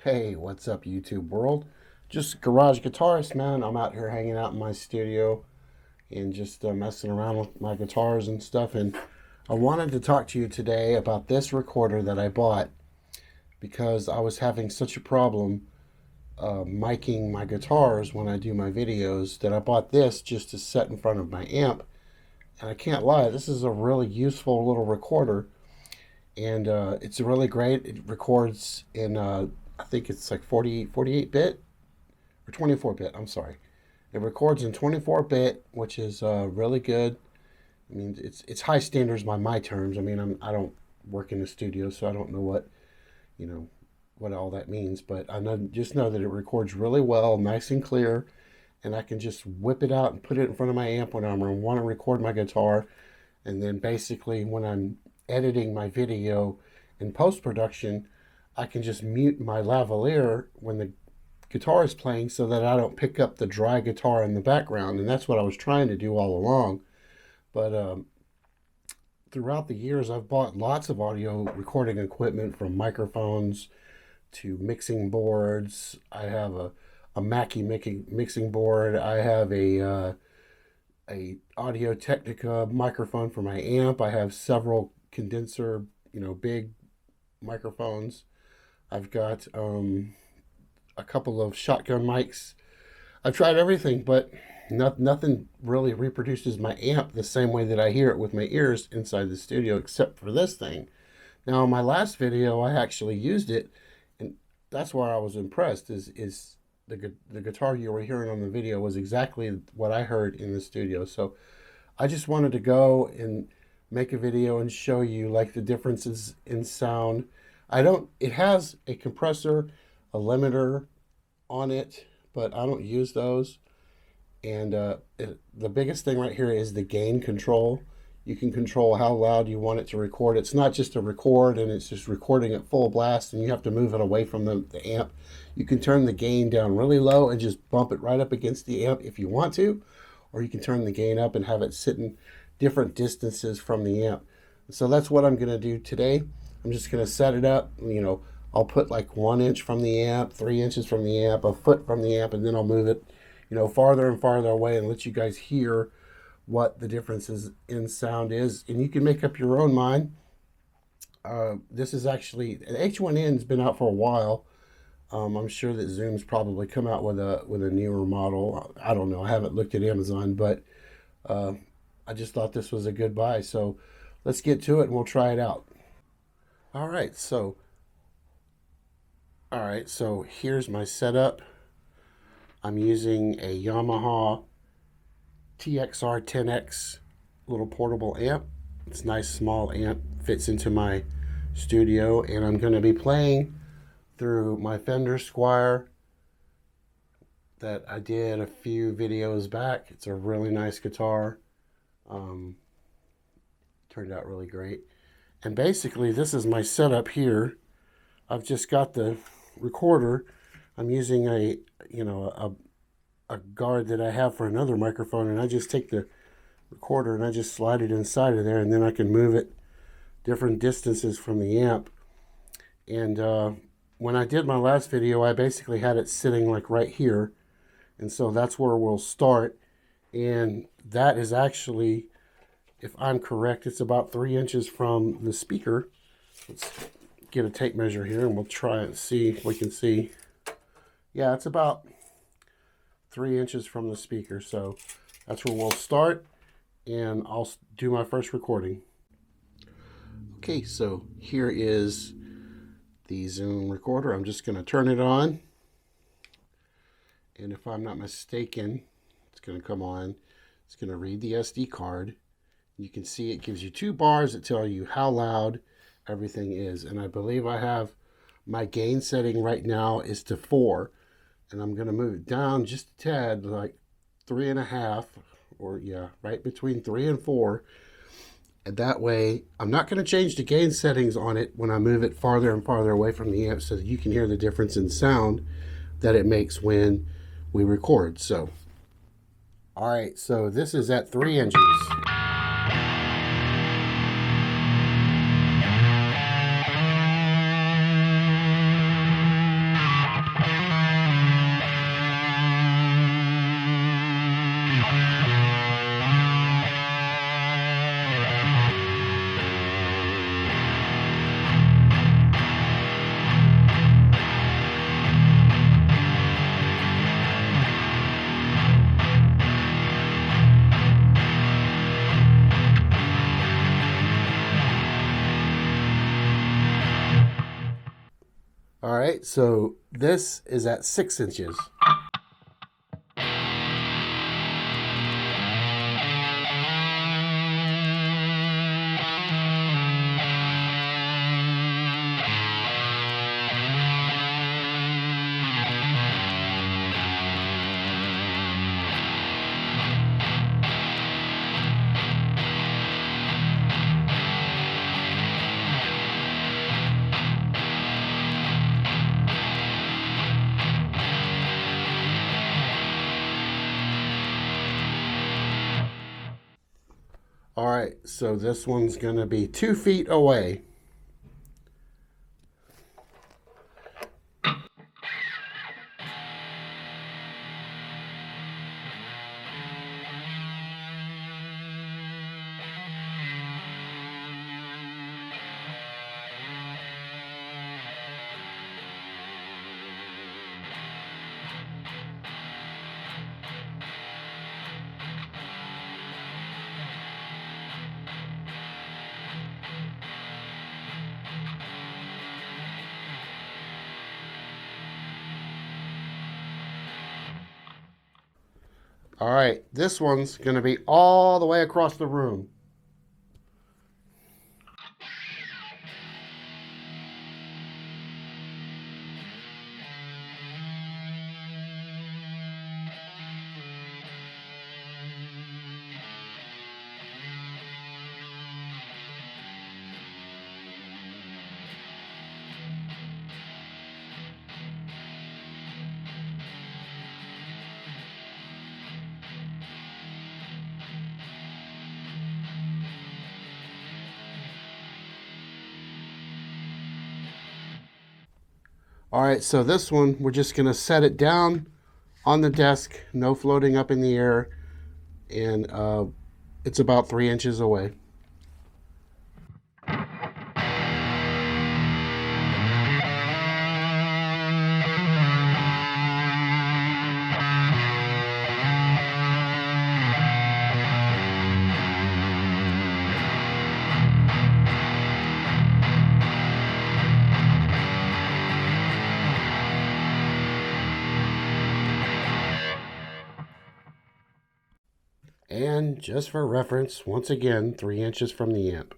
Hey, what's up, YouTube world? Just garage guitarist, man. I'm out here hanging out in my studio and just messing around with my guitars and stuff. And I wanted to talk to you today about this recorder that I bought because I was having such a problem miking my guitars when I do my videos that I bought this just to set in front of my amp. And I can't lie, this is a really useful little recorder. And it's really great. It records in I think it's like 48-bit or 24-bit. I'm sorry. It records in 24-bit, which is really good. I mean, it's high standards by my terms. I mean, I don't work in the studio, so I don't know what all that means. But just know that it records really well, nice and clear, and I can just whip it out and put it in front of my amp when I want to record my guitar, and then basically when I'm editing my video in post-production, I can just mute my lavalier when the guitar is playing so that I don't pick up the dry guitar in the background. And that's what I was trying to do all along. But throughout the years, I've bought lots of audio recording equipment, from microphones to mixing boards. I have a Mackie mixing board. I have a Audio Technica microphone for my amp. I have several condenser, big microphones. I've got a couple of shotgun mics. I've tried everything, but nothing really reproduces my amp the same way that I hear it with my ears inside the studio, except for this thing. Now, in my last video, I actually used it, and that's where I was impressed. Is the guitar you were hearing on the video was exactly what I heard in the studio. So I just wanted to go and make a video and show you like the differences in sound. It has a compressor, a limiter on it, but I don't use those. And the biggest thing right here is the gain control. You can control how loud you want it to record. It's not just a record and it's just recording at full blast and you have to move it away from the amp. You can turn the gain down really low and just bump it right up against the amp if you want to, or you can turn the gain up and have it sitting different distances from the amp. So that's what I'm going to do today. I'm just going to set it up. I'll put like 1 inch from the amp, 3 inches from the amp, a foot from the amp, and then I'll move it, farther and farther away and let you guys hear what the differences in sound is. And you can make up your own mind. This is actually, the H1n's been out for a while. I'm sure that Zoom's probably come out with a newer model. I don't know. I haven't looked at Amazon, but I just thought this was a good buy. So let's get to it and we'll try it out. All right, so here's my setup. I'm using a Yamaha TXR 10X little portable amp. It's a nice small amp, fits into my studio, and I'm going to be playing through my Fender Squire that I did a few videos back. It's a really nice guitar. Turned out really great. And basically, this is my setup here. I've just got the recorder. I'm using a guard that I have for another microphone, and I just take the recorder and I just slide it inside of there, and then I can move it different distances from the amp. And when I did my last video, I basically had it sitting like right here, and so that's where we'll start. And that is actually, if I'm correct, it's about 3 inches from the speaker. Let's get a tape measure here and we'll try and see if we can see. Yeah, it's about 3 inches from the speaker. So that's where we'll start, and I'll do my first recording. Okay, so here is the Zoom recorder. I'm just going to turn it on. And if I'm not mistaken, it's going to come on. It's going to read the SD card. You can see it gives you 2 bars that tell you how loud everything is. And I believe I have my gain setting right now is to 4. And I'm going to move it down just a tad, like 3.5, or yeah, right between 3 and 4. And that way, I'm not going to change the gain settings on it when I move it farther and farther away from the amp, so that you can hear the difference in sound that it makes when we record. So, all right, so this is at 3 inches. All right, so this is at 6 inches. All right, so this one's going to be 2 feet away. All right, this one's going to be all the way across the room. All right, so this one, we're just going to set it down on the desk, no floating up in the air, and it's about 3 inches away. And just for reference, once again, 3 inches from the amp.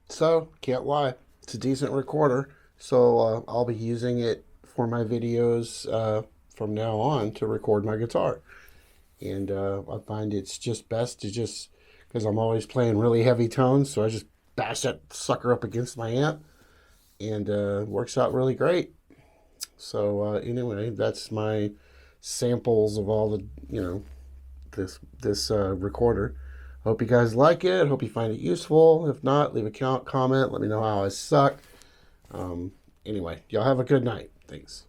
So, can't lie, it's a decent recorder. So I'll be using it for my videos from now on to record my guitar. And I find it's just best to just, because I'm always playing really heavy tones, so I just bash that sucker up against my amp, and works out really great. So anyway, that's my samples of all the, this recorder. Hope you guys like it. Hope you find it useful. If not, leave a comment. Let me know how I suck. Anyway, y'all have a good night. Thanks.